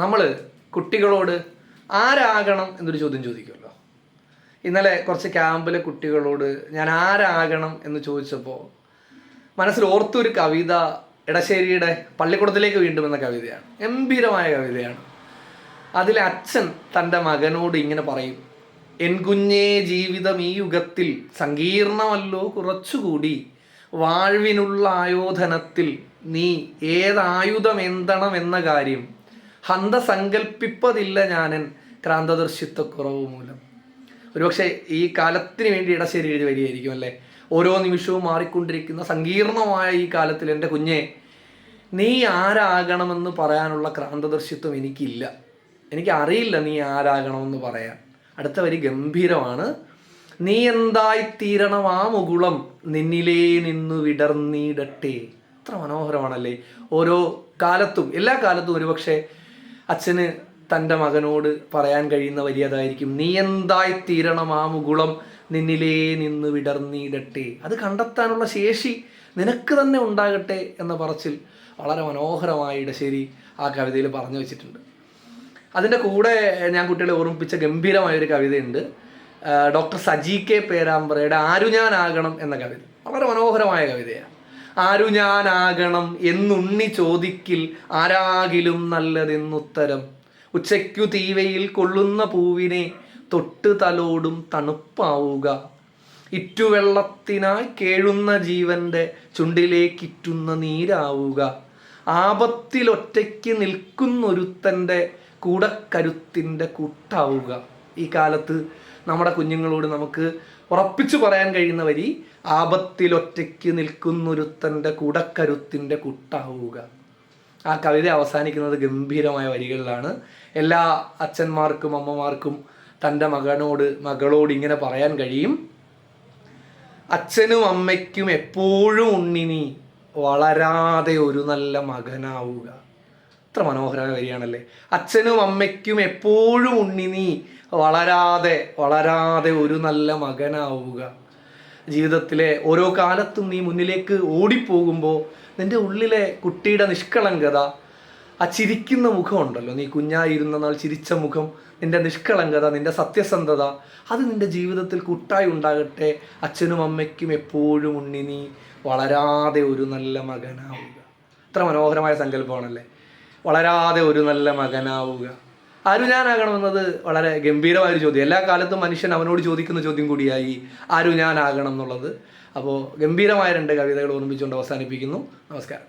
നമ്മൾ കുട്ടികളോട് ആരാകണം എന്നൊരു ചോദ്യം ചോദിക്കുമല്ലോ. ഇന്നലെ കുറച്ച് ക്യാമ്പിലെ കുട്ടികളോട് ഞാൻ ആരാകണം എന്ന് ചോദിച്ചപ്പോൾ മനസ്സിൽ ഓർത്തൊരു കവിത ഇടശ്ശേരിയുടെ പള്ളിക്കൂടത്തിലേക്ക് വീണ്ടും എന്ന കവിതയാണ്. ഗംഭീരമായ കവിതയാണ്. അതിലെ അച്ഛൻ തൻ്റെ മകനോട് ഇങ്ങനെ പറയും: എൻ കുഞ്ഞേ, ജീവിതം ഈ യുഗത്തിൽ സങ്കീർണമല്ലോ കുറച്ചുകൂടി. വാഴ്വിനുള്ള ആയോധനത്തിൽ നീ ഏതായുധം എന്തണം എന്ന കാര്യം ഹന്തസങ്കൽപ്പിപ്പതില്ല ഞാനൻ ക്രാന്തദർശിത്വക്കുറവ് മൂലം. ഒരുപക്ഷെ ഈ കാലത്തിന് വേണ്ടി ഇടശ്ശേരി എഴുതി വരികയായിരിക്കും അല്ലേ. ഓരോ നിമിഷവും മാറിക്കൊണ്ടിരിക്കുന്ന സങ്കീർണമായ ഈ കാലത്തിൽ എൻ്റെ കുഞ്ഞെ, നീ ആരാകണമെന്ന് പറയാനുള്ള ക്രാന്തദർശിത്വം എനിക്കില്ല. എനിക്കറിയില്ല നീ ആരാകണമെന്ന് പറയാൻ. അടുത്ത വരി ഗംഭീരമാണ്: നീ എന്തായിത്തീരണം ആ മുകുളം നിന്നിലേ നിന്നു വിടർന്നിടട്ടെ. എത്ര മനോഹരമാണല്ലേ. ഓരോ കാലത്തും, എല്ലാ കാലത്തും ഒരുപക്ഷെ അച്ഛന് തൻ്റെ മകനോട് പറയാൻ കഴിയുന്ന വരി അതായിരിക്കും: നീ എന്തായിത്തീരണം ആ മുകുളം നിന്നിലേ നിന്ന് വിടർന്നിടട്ടെ. അത് കണ്ടെത്താനുള്ള ശേഷി നിനക്ക് തന്നെ ഉണ്ടാകട്ടെ എന്ന പറച്ചിൽ വളരെ മനോഹരമായി ഇടശ്ശേരി ആ കവിതയിൽ പറഞ്ഞു വെച്ചിട്ടുണ്ട്. അതിൻ്റെ കൂടെ ഞാൻ കുട്ടികളെ ഓർമ്മിപ്പിച്ച ഗംഭീരമായൊരു കവിതയുണ്ട്. ഡോക്ടർ സജി കെ പേരാമ്പ്രയുടെ ആരു ഞാനാകണം എന്ന കവിത. വളരെ മനോഹരമായ കവിതയാണ്. ആരു ഞാനാകണം എന്നുണ്ണി ചോദിക്കിൽ ആരാകിലും നല്ലതെന്നുത്തരം. ഉച്ചയ്ക്കു തീവയിൽ കൊള്ളുന്ന പൂവിനെ തൊട്ട് തലോടും തണുപ്പാവുക. ഇറ്റുവെള്ളത്തിനായി കേഴുന്ന ജീവന്റെ ചുണ്ടിലേക്കിറ്റുന്ന നീരാവുക. ആപത്തിലൊറ്റയ്ക്ക് നിൽക്കുന്നൊരുത്തൻ്റെ കൂടക്കരുത്തിൻ്റെ കൂട്ടാവുക. ഈ കാലത്ത് നമ്മുടെ കുഞ്ഞുങ്ങളോട് നമുക്ക് ഉറപ്പിച്ചു പറയാൻ കഴിയുന്ന വരി: ആപത്തിലൊറ്റയ്ക്ക് നിൽക്കുന്നൊരുത്തൻ്റെ കൂടക്കരുത്തിൻ്റെ കൂട്ടാവുക. ആ കവിത അവസാനിക്കുന്നത് ഗംഭീരമായ വരികളിലാണ്. എല്ലാ അച്ഛന്മാർക്കും അമ്മമാർക്കും തൻ്റെ മകളോട് ഇങ്ങനെ പറയാൻ കഴിയും: അച്ഛനും അമ്മയ്ക്കും എപ്പോഴും ഉണ്ണിനി വളരാതെ ഒരു നല്ല മകനാവുക. എത്ര മനോഹരമായ വരിയാണല്ലേ. അച്ഛനും അമ്മയ്ക്കും എപ്പോഴും ഉണ്ണിനി വളരാതെ ഒരു നല്ല മകനാവുക. ജീവിതത്തിലെ ഓരോ കാലത്തും നീ മുന്നിലേക്ക് ഓടിപ്പോകുമ്പോൾ നിൻ്റെ ഉള്ളിലെ കുട്ടിയുടെ നിഷ്കളങ്കത, ആ ചിരിക്കുന്ന മുഖമുണ്ടല്ലോ, നീ കുഞ്ഞായിരുന്ന നാൾ ചിരിച്ച മുഖം, നിൻ്റെ നിഷ്കളങ്കത, നിൻ്റെ സത്യസന്ധത, അത് നിൻ്റെ ജീവിതത്തിൽ കൂട്ടായി ഉണ്ടാകട്ടെ. അച്ഛനും അമ്മയ്ക്കും എപ്പോഴും ഉണ്ണി നീ വളരാതെ ഒരു നല്ല മകനാവുക. എത്ര മനോഹരമായ സങ്കല്പമാണല്ലേ. വളരാതെ ഒരു നല്ല മകനാവുക. ആരു ഞാനാകണമെന്നത് വളരെ ഗംഭീരമായൊരു ചോദ്യം. എല്ലാ കാലത്തും മനുഷ്യൻ അവനോട് ചോദിക്കുന്ന ചോദ്യം കൂടിയായി ആരു ഞാനാകണം എന്നുള്ളത്. അപ്പോൾ ഗംഭീരമായ 2 കവിതകൾ ഓർമ്മിച്ചുകൊണ്ട് അവസാനിപ്പിക്കുന്നു. നമസ്കാരം.